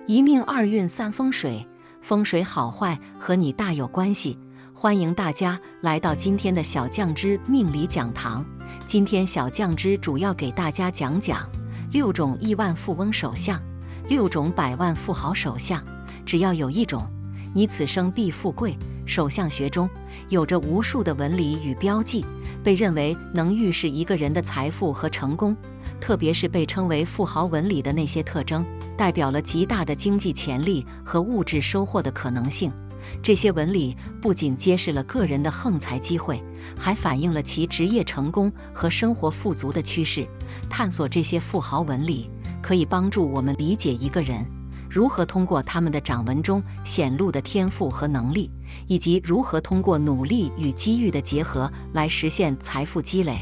一命二运三风水，风水好坏和你大有关系。欢迎大家来到今天的小酱之命理讲堂。今天小酱之主要给大家讲讲6种亿万富翁手相，6种百万富豪手相。只要有一种，你此生必富贵。手相学中有着无数的纹理与标记，被认为能预示一个人的财富和成功。特别是被称为富豪纹理的那些特征，代表了极大的经济潜力和物质收获的可能性。这些纹理不仅揭示了个人的横财机会，还反映了其职业成功和生活富足的趋势。探索这些富豪纹理，可以帮助我们理解一个人如何通过他们的掌纹中显露的天赋和能力，以及如何通过努力与机遇的结合来实现财富积累。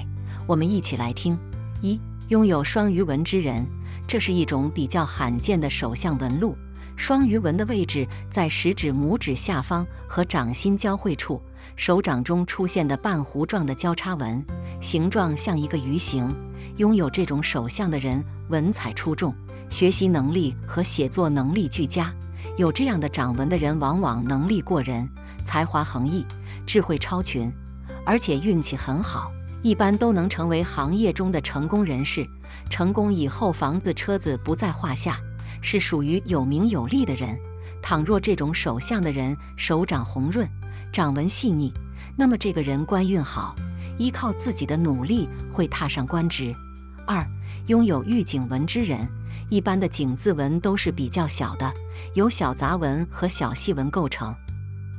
我们一起来听。1. 拥有双鱼纹之人，这是一种比较罕见的手相纹路。双鱼纹的位置在食指、拇指下方和掌心交汇处，手掌中出现的半弧状的交叉纹，形状像一个鱼形。拥有这种手相的人文采出众，学习能力和写作能力俱佳。有这样的掌纹的人往往能力过人，才华横溢，智慧超群，而且运气很好，一般都能成为行业中的成功人士。成功以后，房子车子不在话下，是属于有名有利的人。倘若这种手相的人手掌红润，掌纹细腻，那么这个人官运好，依靠自己的努力会踏上官职。2. 拥有玉颈纹之人，一般的颈字纹都是比较小的，由小杂纹和小细纹构成。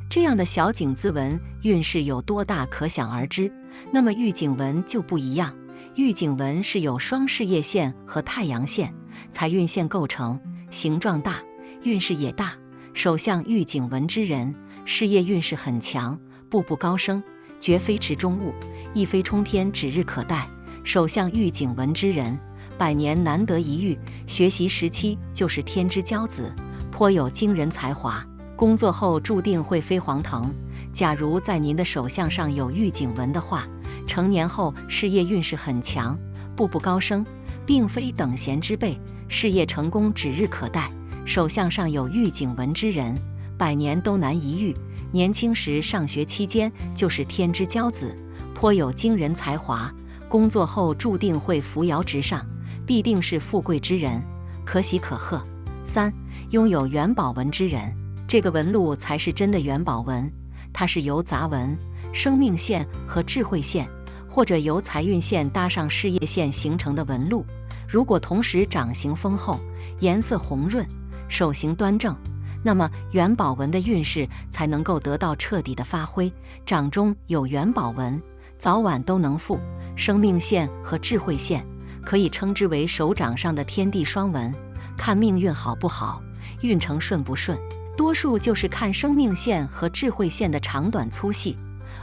这样的小颈字纹运势有多大可想而知。那么玉颈纹就不一样，玉颈纹是由双事业线和太阳线、财运线构成，形状大，运势也大。手相玉颈纹之人，事业运势很强，步步高升，绝非池中物，一飞冲天，指日可待。手相玉颈纹之人，百年难得一遇，学习时期就是天之骄子，颇有惊人才华，工作后注定会飞黄腾。假如在您的手相上有玉颈纹的话，成年后事业运势很强，步步高升，并非等闲之辈，事业成功指日可待。手相上有玉颈纹之人，百年都难一遇，年轻时上学期间就是天之骄子，颇有惊人才华，工作后注定会扶摇直上，必定是富贵之人，可喜可贺。3. 拥有元宝纹之人，这个纹路才是真的元宝纹，它是由杂纹、生命线和智慧线，或者由财运线搭上事业线形成的纹路。如果同时掌形丰厚，颜色红润，手型端正，那么元宝纹的运势才能够得到彻底的发挥。掌中有元宝纹，早晚都能富。生命线和智慧线可以称之为手掌上的天地双纹，看命运好不好，运程顺不顺，多数就是看生命线和智慧线的长短粗细。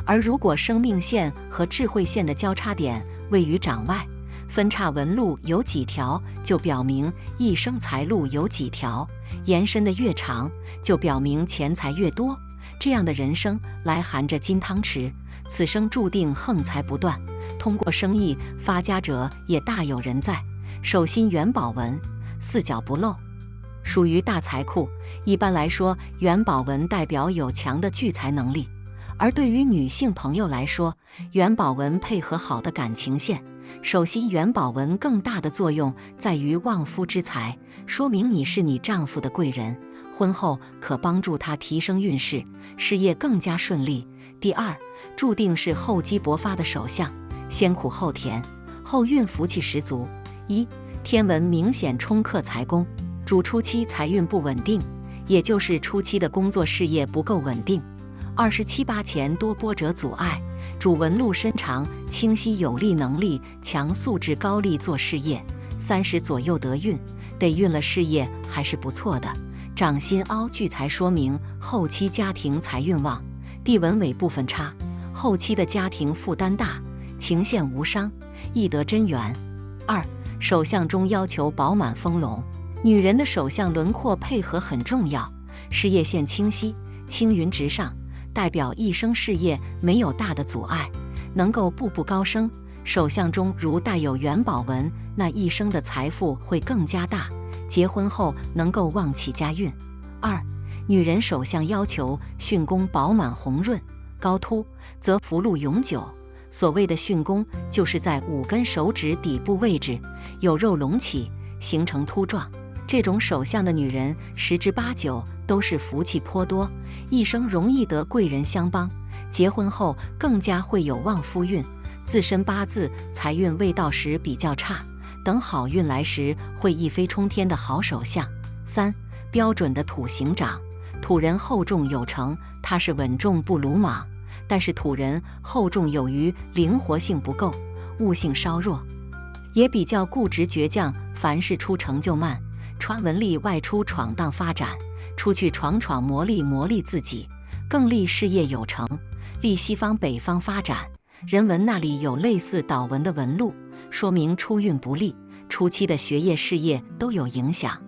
而如果生命线和智慧线的交叉点位于掌外，分叉纹路有几条，就表明一生财路有几条，延伸的越长，就表明钱财越多。这样的人生来含着金汤匙，此生注定横财不断，通过生意发家者也大有人在。手心元宝纹，四角不漏，属于大财库。一般来说，元宝纹代表有强的聚财能力。而对于女性朋友来说，元宝纹配合好的感情线，手心元宝纹更大的作用在于旺夫之财，说明你是你丈夫的贵人，婚后可帮助他提升运势，事业更加顺利。第2，注定是厚积薄发的手相，先苦后甜，后运福气十足。1. 天纹明显冲克财宫，主初期财运不稳定，也就是初期的工作事业不够稳定。27、8前多波折阻碍，主纹路深长，清晰有力，能力强，素质高，力做事业。30左右得运，得运了，事业还是不错的。掌心凹聚财，说明后期家庭财运旺。地纹尾部分差，后期的家庭负担大，情线无伤，易得真缘。2. 手相中要求饱满丰隆，女人的手相轮廓配合很重要，事业线清晰，青云直上，代表一生事业没有大的阻碍，能够步步高升。手相中如带有元宝纹，那一生的财富会更加大，结婚后能够旺起家运。2、女人手相要求巽宫饱满红润，高凸，则福禄永久。所谓的巽宫，就是在5根手指底部位置有肉隆起，形成凸状。这种手相的女人10之8九都是福气颇多，一生容易得贵人相帮，结婚后更加会有旺夫运。自身八字财运未到时比较差，等好运来时会一飞冲天的好手相。3、标准的土行长，土人厚重有成，他是稳重不鲁莽，但是土人厚重有余，灵活性不够，悟性稍弱，也比较固执倔强，凡事出成就慢。穿文吏外出闯荡发展，出去闯闯磨砺自己，更利事业有成，利西方北方发展。人文那里有类似岛纹的纹路，说明出运不利，初期的学业事业都有影响。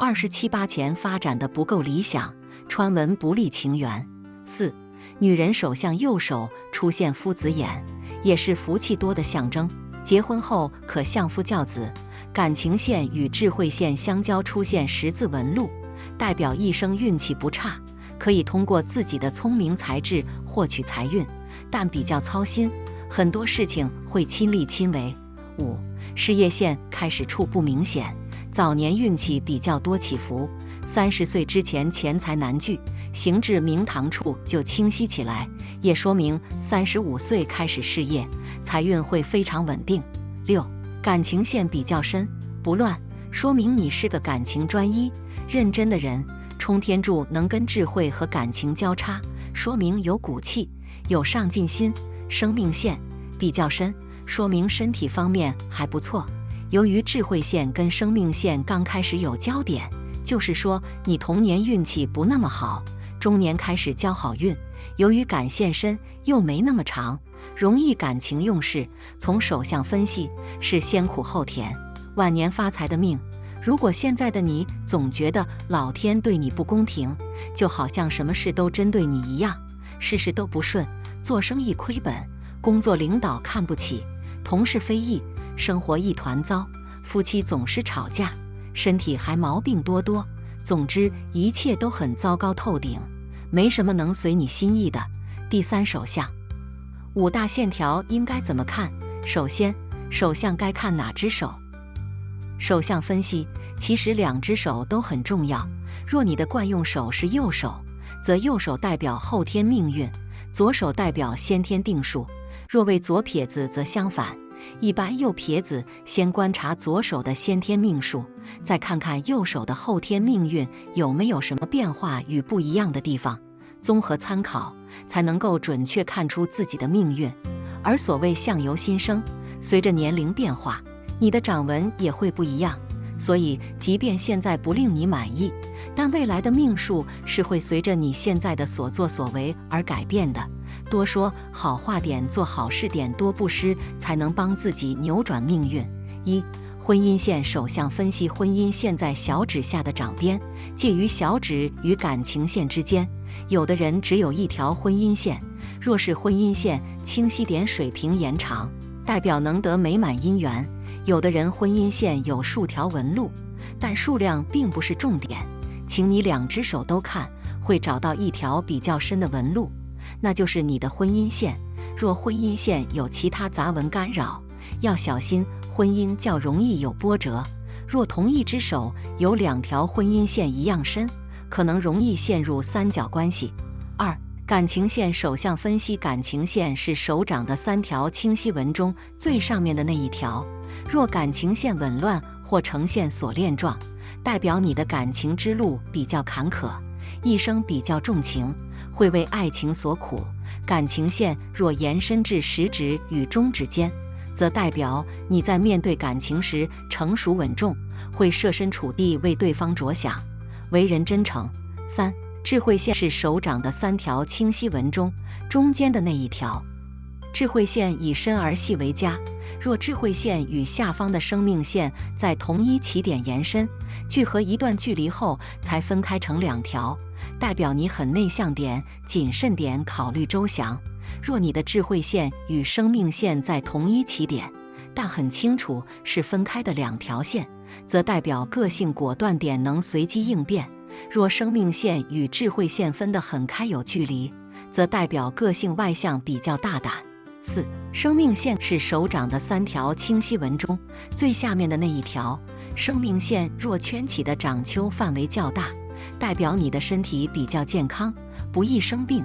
27、8前发展的不够理想，穿纹不利情缘。4、女人手相右手出现夫子眼，也是福气多的象征，结婚后可相夫教子。感情线与智慧线相交出现十字纹路，代表一生运气不差，可以通过自己的聪明才智获取财运，但比较操心，很多事情会亲力亲为。5、事业线开始处不明显，早年运气比较多起伏，30岁之前钱财难聚，行至明堂处就清晰起来，也说明35岁开始事业，财运会非常稳定。6、感情线比较深不乱，说明你是个感情专一、认真的人。冲天柱能跟智慧和感情交叉，说明有骨气、有上进心。生命线比较深，说明身体方面还不错。由于智慧线跟生命线刚开始有交点，就是说你童年运气不那么好，中年开始交好运。由于感线深又没那么长，容易感情用事。从手相分析是先苦后甜，晚年发财的命。如果现在的你总觉得老天对你不公平，就好像什么事都针对你一样，事事都不顺，做生意亏本，工作领导看不起，同事非议，生活一团糟，夫妻总是吵架，身体还毛病多多，总之一切都很糟糕透顶，没什么能随你心意的。第3手相5大线条应该怎么看？首先，手相该看哪只手？手相分析其实2只手都很重要。若你的惯用手是右手，则右手代表后天命运，左手代表先天定数。若为左撇子则相反，一般右撇子先观察左手的先天命数，再看看右手的后天命运有没有什么变化与不一样的地方，综合参考才能够准确看出自己的命运。而所谓相由心生，随着年龄变化，你的掌纹也会不一样，所以即便现在不令你满意，但未来的命数是会随着你现在的所作所为而改变的。多说好话点，做好事点，多布施，才能帮自己扭转命运。1、婚姻线手相分析，婚姻线在小指下的掌边，介于小指与感情线之间。有的人只有一条婚姻线，若是婚姻线清晰点，水平延长，代表能得美满姻缘。有的人婚姻线有数条纹路，但数量并不是重点，请你2只手都看，会找到一条比较深的纹路，那就是你的婚姻线。若婚姻线有其他杂纹干扰，要小心，婚姻较容易有波折。若同一只手有2条婚姻线一样深，可能容易陷入三角关系。2、感情线手相分析，感情线是手掌的3条清晰纹中最上面的那一条。若感情线紊乱或呈现锁链状，代表你的感情之路比较坎坷，一生比较重情，会为爱情所苦。感情线若延伸至食指与中指间，则代表你在面对感情时成熟稳重，会设身处地为对方着想，为人真诚。3、智慧线是手掌的3条清晰纹中中间的那一条。智慧线以深而细为佳，若智慧线与下方的生命线在同一起点延伸，聚合一段距离后才分开成2条，代表你很内向点、谨慎点，考虑周详。若你的智慧线与生命线在同一起点，但很清楚是分开的2条线，则代表个性果断点，能随机应变；若生命线与智慧线分得很开有距离，则代表个性外向，比较大胆。4. 生命线是手掌的3条清晰纹中最下面的那一条，生命线若圈起的掌丘范围较大，代表你的身体比较健康，不易生病；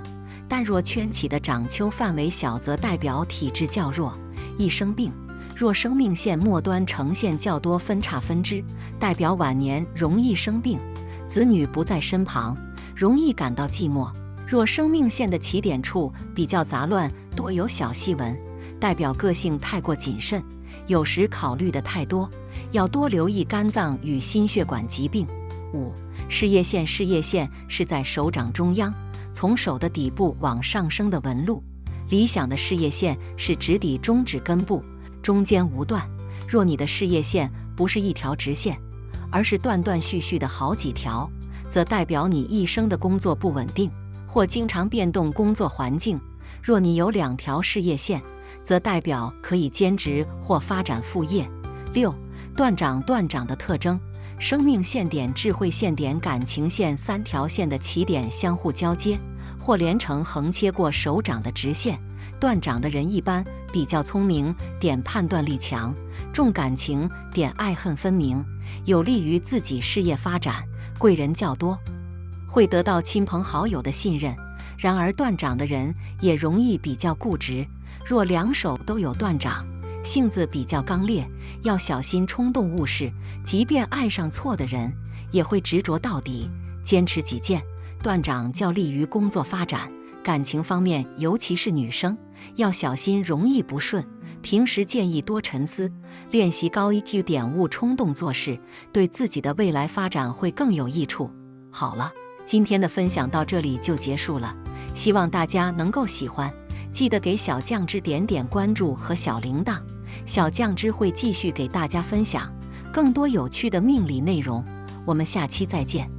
但若圈起的掌丘范围小，则代表体质较弱，易生病。若生命线末端呈现较多分叉分支，代表晚年容易生病，子女不在身旁，容易感到寂寞。若生命线的起点处比较杂乱，多有小细纹，代表个性太过谨慎，有时考虑的太多，要多留意肝脏与心血管疾病。5. 事业线，事业线是在手掌中央，从手的底部往上升的纹路。理想的事业线是直抵中指根部，中间无断。若你的事业线不是一条直线，而是断断续续的好几条，则代表你一生的工作不稳定，或经常变动工作环境。若你有2条事业线，则代表可以兼职或发展副业。6. 断掌，断掌的特征：生命线点、智慧线点、感情线3条线的起点相互交接，或连成横切过手掌的直线。断掌的人一般比较聪明，点判断力强，重感情，点爱恨分明，有利于自己事业发展，贵人较多，会得到亲朋好友的信任。然而断掌的人也容易比较固执，若2手都有断掌，性子比较刚烈，要小心冲动误事，即便爱上错的人，也会执着到底，坚持己见。断掌较利于工作发展，感情方面，尤其是女生，要小心容易不顺，平时建议多沉思，练习高 EQ 点，勿冲动做事，对自己的未来发展会更有益处。好了，今天的分享到这里就结束了，希望大家能够喜欢，记得给小酱汁点点关注和小铃铛，小酱汁会继续给大家分享更多有趣的命理内容，我们下期再见。